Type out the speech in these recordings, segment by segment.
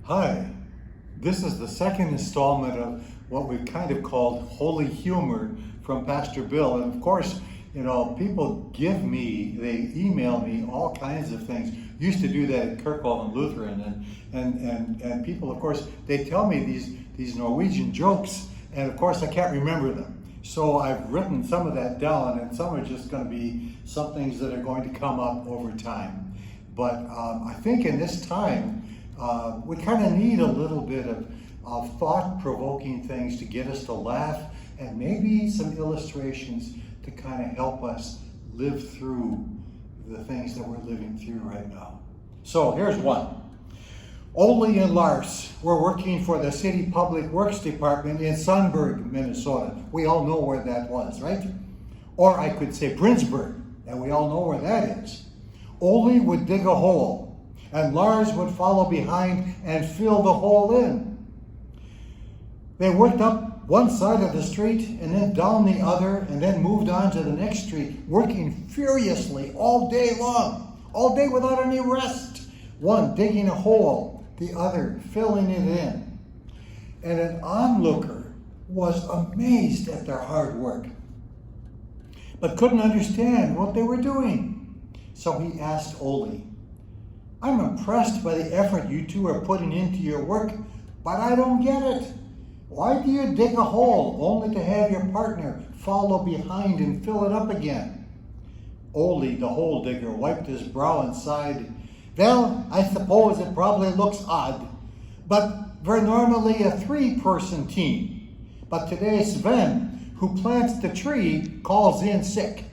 Hi, this is the second installment of what we've kind of called Holy Humor from Pastor Bill. And of course, people they email me all kinds of things. Used to do that at Kirkland Lutheran, and people, of course, they tell me these Norwegian jokes, and of course I can't remember them. So I've written some of that down, and some are just going to be some things that are going to come up over time. But I think in this time, we kind of need a little bit of thought-provoking things to get us to laugh, and maybe some illustrations to kind of help us live through the things that we're living through right now. So here's one. Ole and Lars were working for the City Public Works Department in Sundberg, Minnesota. We all know where that was, right? Or I could say Princeburg, and we all know where that is. Ole would dig a hole, and Lars would follow behind and fill the hole in. They worked up one side of the street and then down the other and then moved on to the next street, working furiously all day long, all day without any rest. One digging a hole, the other filling it in. And an onlooker was amazed at their hard work, but couldn't understand what they were doing. So he asked Ole, "I'm impressed by the effort you two are putting into your work, but I don't get it. Why do you dig a hole only to have your partner follow behind and fill it up again?" Ole, the hole digger, wiped his brow and sighed. "Well, I suppose it probably looks odd, but we're normally a 3-person team. But today Sven, who plants the tree, calls in sick."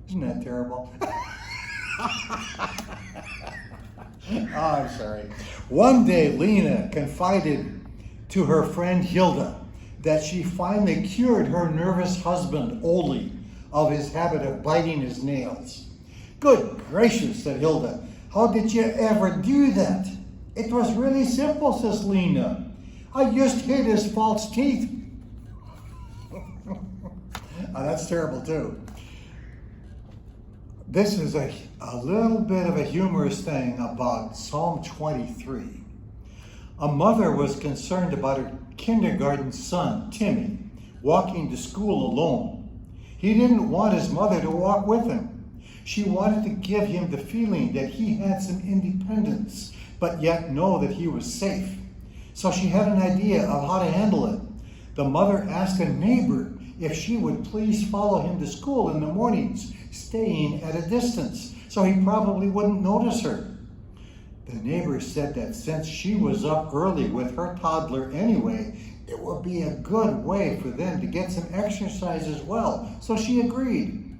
Isn't that terrible? Oh, I'm sorry. One day, Lena confided to her friend Hilda that she finally cured her nervous husband, Ole, of his habit of biting his nails. "Good gracious," said Hilda. "How did you ever do that?" "It was really simple," says Lena. "I just hid his false teeth." Oh, that's terrible too. This is a little bit of a humorous thing about Psalm 23. A mother was concerned about her kindergarten son, Timmy, walking to school alone. He didn't want his mother to walk with him. She wanted to give him the feeling that he had some independence, but yet know that he was safe. So she had an idea of how to handle it. The mother asked a neighbor if she would please follow him to school in the mornings, staying at a distance, so he probably wouldn't notice her. The neighbor said that since she was up early with her toddler anyway, it would be a good way for them to get some exercise as well, so she agreed.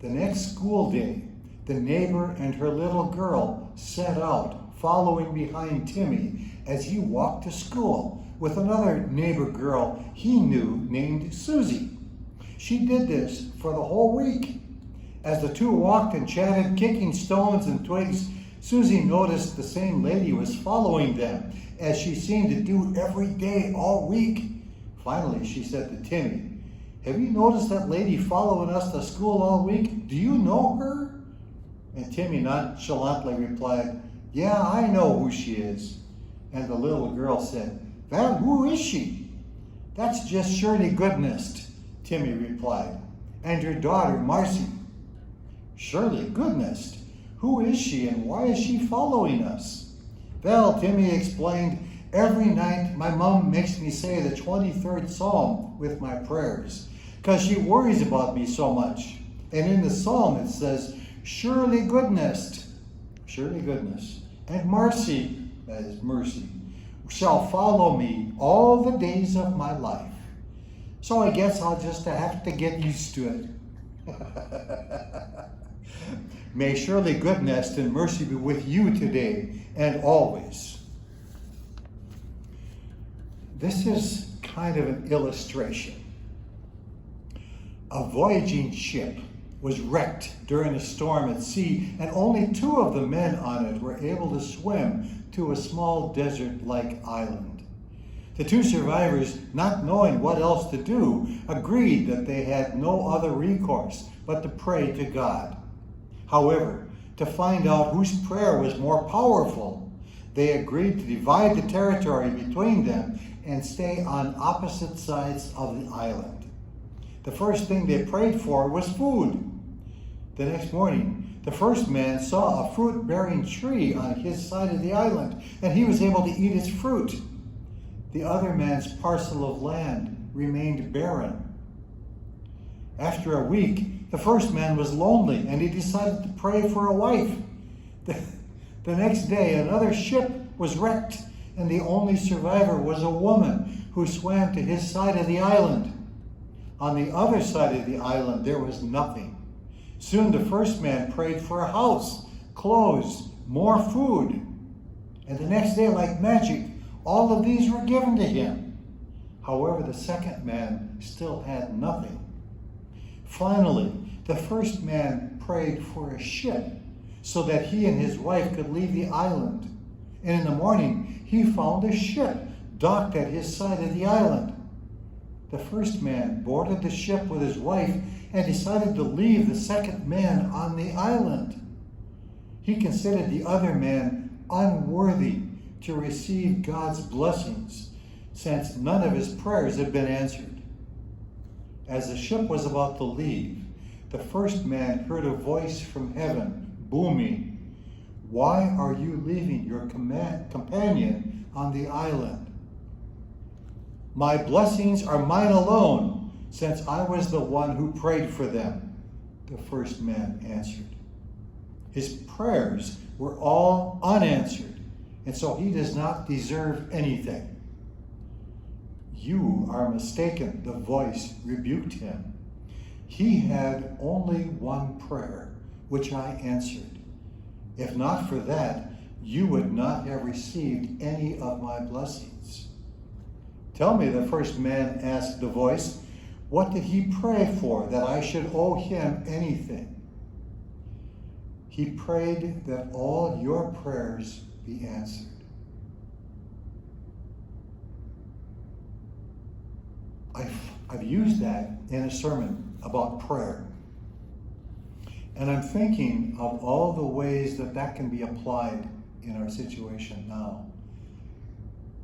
The next school day, the neighbor and her little girl set out, following behind Timmy as he walked to school with another neighbor girl he knew named Susie. She did this for the whole week. As the two walked and chatted, kicking stones and twigs, Susie noticed the same lady was following them, as she seemed to do every day all week. Finally, she said to Timmy, "Have you noticed that lady following us to school all week? Do you know her?" And Timmy nonchalantly replied, "Yeah, I know who she is." And the little girl said, "Well, who is she?" "That's just Shirley Goodnest," Timmy replied, "and your daughter, Marcy." "Shirley Goodnest? Who is she and why is she following us?" "Well," Timmy explained, "every night my mom makes me say the 23rd Psalm with my prayers because she worries about me so much. And in the Psalm it says, Shirley Goodnest, and Marcy," that is mercy, "shall follow me all the days of my life. So I guess I'll just have to get used to it." May Shirley Goodness and mercy be with you today and always. This is kind of an illustration. A voyaging ship was wrecked during a storm at sea, and only 2 of the men on it were able to swim to a small desert-like island. The 2 survivors, not knowing what else to do, agreed that they had no other recourse but to pray to God. However, to find out whose prayer was more powerful, they agreed to divide the territory between them and stay on opposite sides of the island. The first thing they prayed for was food. The next morning, the first man saw a fruit-bearing tree on his side of the island, and he was able to eat its fruit. The other man's parcel of land remained barren. After a week, the first man was lonely, and he decided to pray for a wife. The next day, another ship was wrecked, and the only survivor was a woman who swam to his side of the island. On the other side of the island, there was nothing. Soon the first man prayed for a house, clothes, more food. And the next day, like magic, all of these were given to him. However, the second man still had nothing. Finally, the first man prayed for a ship so that he and his wife could leave the island. And in the morning, he found a ship docked at his side of the island. The first man boarded the ship with his wife and decided to leave the second man on the island. He considered the other man unworthy to receive God's blessings, since none of his prayers had been answered. As the ship was about to leave, the first man heard a voice from heaven booming, "Why are you leaving your companion on the island?" "My blessings are mine alone, since I was the one who prayed for them," the first man answered. His prayers were all unanswered, and so he does not deserve anything. "You are mistaken," the voice rebuked him. "He had only one prayer, which I answered. If not for that, you would not have received any of my blessings." "Tell me," the first man asked the voice, "what did he pray for that I should owe him anything?" "He prayed that all your prayers be answered." I've used that in a sermon about prayer. And I'm thinking of all the ways that that can be applied in our situation now.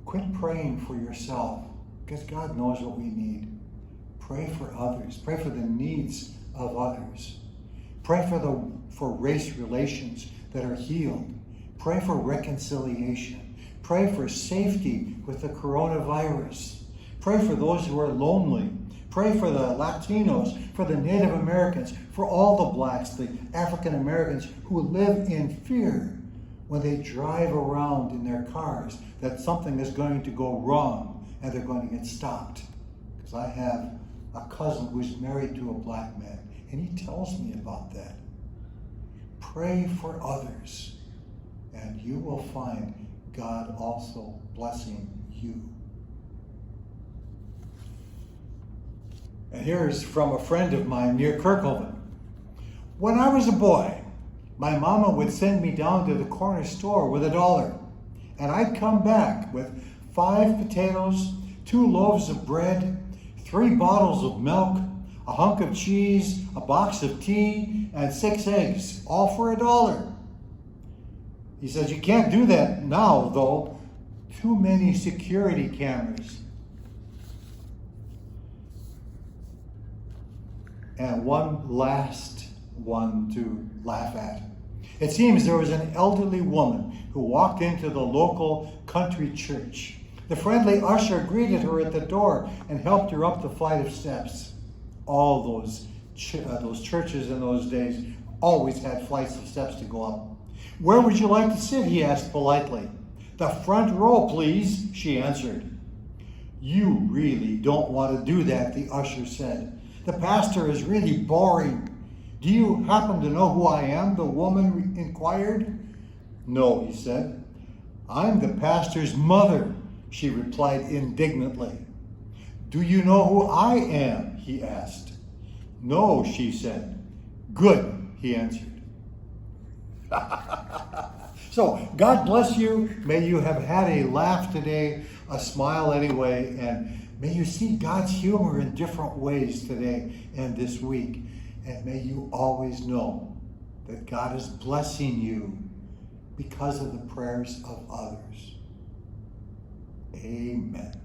Quit praying for yourself, because God knows what we need. Pray for others. Pray for the needs of others. Pray for race relations that are healed. Pray for reconciliation. Pray for safety with the coronavirus. Pray for those who are lonely. Pray for the Latinos, for the Native Americans, for all the blacks, the African Americans who live in fear when they drive around in their cars that something is going to go wrong and they're going to get stopped. Because I have a cousin who's married to a black man, and he tells me about that. Pray for others, and you will find God also blessing you. And here's from a friend of mine near Kirkhoven. "When I was a boy, my mama would send me down to the corner store with $1, and I'd come back with 5 potatoes, 2 loaves of bread, 3 bottles of milk, a hunk of cheese, a box of tea, and 6 eggs, all for $1. He says, "You can't do that now, though. Too many security cameras." And one last one to laugh at. It seems there was an elderly woman who walked into the local country church. The friendly usher greeted her at the door and helped her up the flight of steps. All those churches in those days always had flights of steps to go up. "Where would you like to sit?" he asked politely. "The front row, please," she answered. "You really don't want to do that," the usher said. "The pastor is really boring." "Do you happen to know who I am?" the woman inquired. "No," he said. "I'm the pastor's mother," she replied indignantly. "Do you know who I am?" he asked. "No," she said. "Good," he answered. So, God bless you. May you have had a laugh today, a smile anyway, and may you see God's humor in different ways today and this week. And may you always know that God is blessing you because of the prayers of others. Amen.